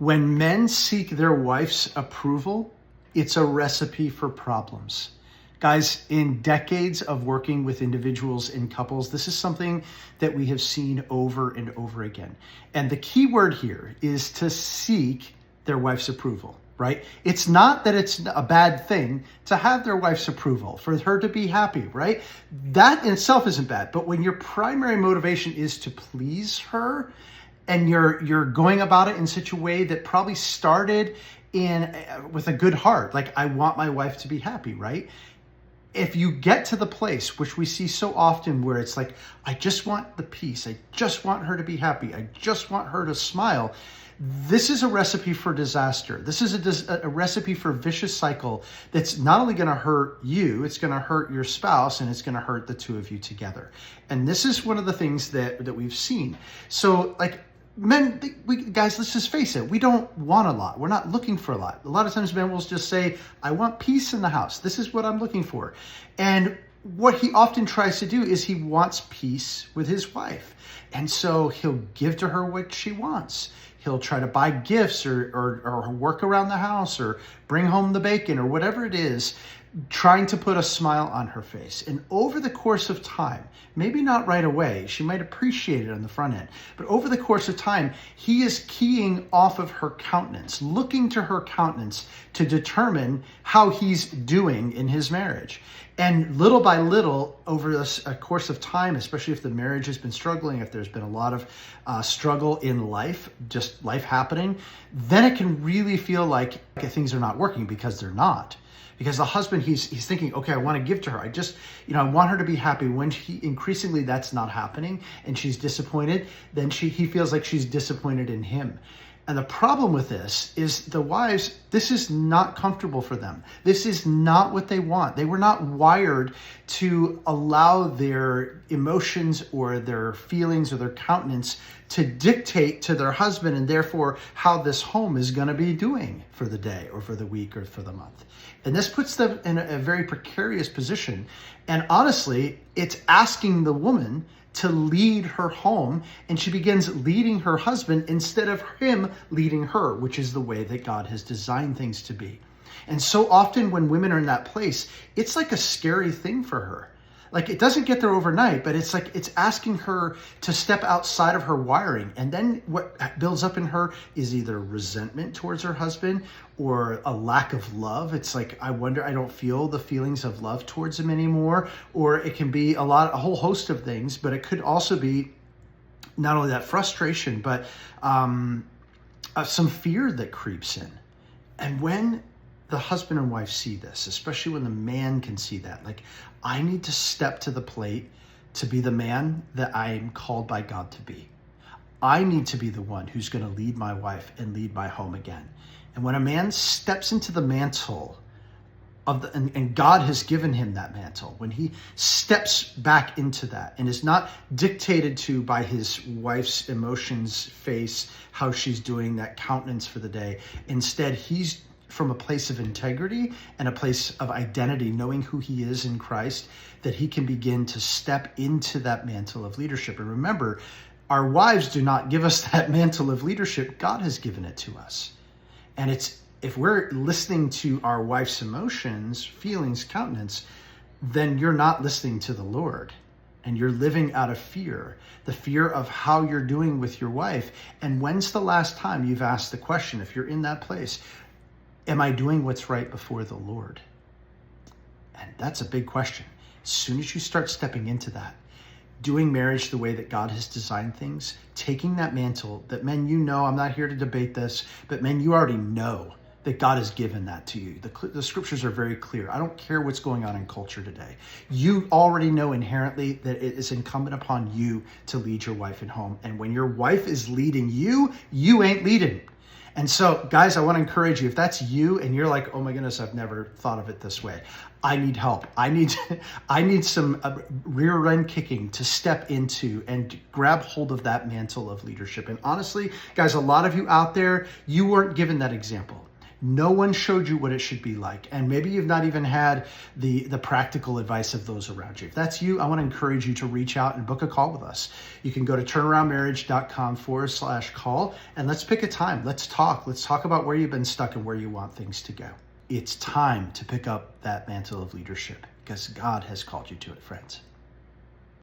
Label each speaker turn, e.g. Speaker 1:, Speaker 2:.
Speaker 1: When men seek their wife's approval, it's a recipe for problems. Guys, in decades of working with individuals and couples, this is something that we have seen over and over again. And the key word here is to seek their wife's approval, right? It's not that it's a bad thing to have their wife's approval, for her to be happy, right? That in itself isn't bad. But when your primary motivation is to please her, and you're going about it in such a way that probably started with a good heart, like I want my wife to be happy, right? If you get to the place, which we see so often, where it's like, I just want the peace, I just want her to be happy, I just want her to smile, this is a recipe for disaster. This is a recipe for a vicious cycle that's not only going to hurt you, it's going to hurt your spouse, and it's going to hurt the two of you together. And this is one of the things that we've seen. So like, men, guys, let's just face it. We don't want a lot. We're not looking for a lot. A lot of times men will just say, I want peace in the house. This is what I'm looking for. And what he often tries to do is he wants peace with his wife. And so he'll give to her what she wants. He'll try to buy gifts or work around the house or bring home the bacon or whatever it is, trying to put a smile on her face. And over the course of time, maybe not right away, she might appreciate it on the front end, but over the course of time, he is keying off of her countenance, looking to her countenance to determine how he's doing in his marriage. And little by little, over a course of time, especially if the marriage has been struggling, if there's been a lot of struggle in life, just life happening, then it can really feel like things are not working, because they're not. Because the husband, he's thinking, okay, I want to give to her. I want her to be happy. When increasingly that's not happening and she's disappointed, then he feels like she's disappointed in him. And the problem with this is the wives, this is not comfortable for them. This is not what they want. They were not wired to allow their emotions or their feelings or their countenance to dictate to their husband, and therefore how this home is going to be doing for the day or for the week or for the month. And this puts them in a very precarious position. And honestly, it's asking the woman to lead her home, and she begins leading her husband instead of him leading her, which is the way that God has designed things to be. And so often when women are in that place, it's like a scary thing for her. Like, it doesn't get there overnight, but it's like it's asking her to step outside of her wiring. And then what builds up in her is either resentment towards her husband or a lack of love. It's like, I wonder, I don't feel the feelings of love towards him anymore. Or it can be a whole host of things, but it could also be not only that frustration, but some fear that creeps in. And when the husband and wife see this, especially when the man can see that, like, I need to step to the plate to be the man that I'm called by God to be. I need to be the one who's going to lead my wife and lead my home again. And when a man steps into the mantle and God has given him that mantle, when he steps back into that and is not dictated to by his wife's emotions, face, how she's doing, that countenance for the day, instead he's from a place of integrity and a place of identity, knowing who he is in Christ, that he can begin to step into that mantle of leadership. And remember, our wives do not give us that mantle of leadership. God has given it to us. And if we're listening to our wife's emotions, feelings, countenance, then you're not listening to the Lord. And you're living out of fear, the fear of how you're doing with your wife. And when's the last time you've asked the question, if you're in that place, am I doing what's right before the Lord? And that's a big question. As soon as you start stepping into that, doing marriage the way that God has designed things, taking that mantle that, men, I'm not here to debate this, but men, you already know that God has given that to you. The scriptures are very clear. I don't care what's going on in culture today. You already know inherently that it is incumbent upon you to lead your wife at home. And when your wife is leading you, you ain't leading. And so, guys, I want to encourage you, if that's you and you're like, oh my goodness, I've never thought of it this way. I need help. I need some rear end kicking to step into and grab hold of that mantle of leadership. And honestly, guys, a lot of you out there, you weren't given that example. No one showed you what it should be like. And maybe you've not even had the practical advice of those around you. If that's you, I want to encourage you to reach out and book a call with us. You can go to turnaroundmarriage.com/call and let's pick a time. Let's talk. Let's talk about where you've been stuck and where you want things to go. It's time to pick up that mantle of leadership because God has called you to it, friends.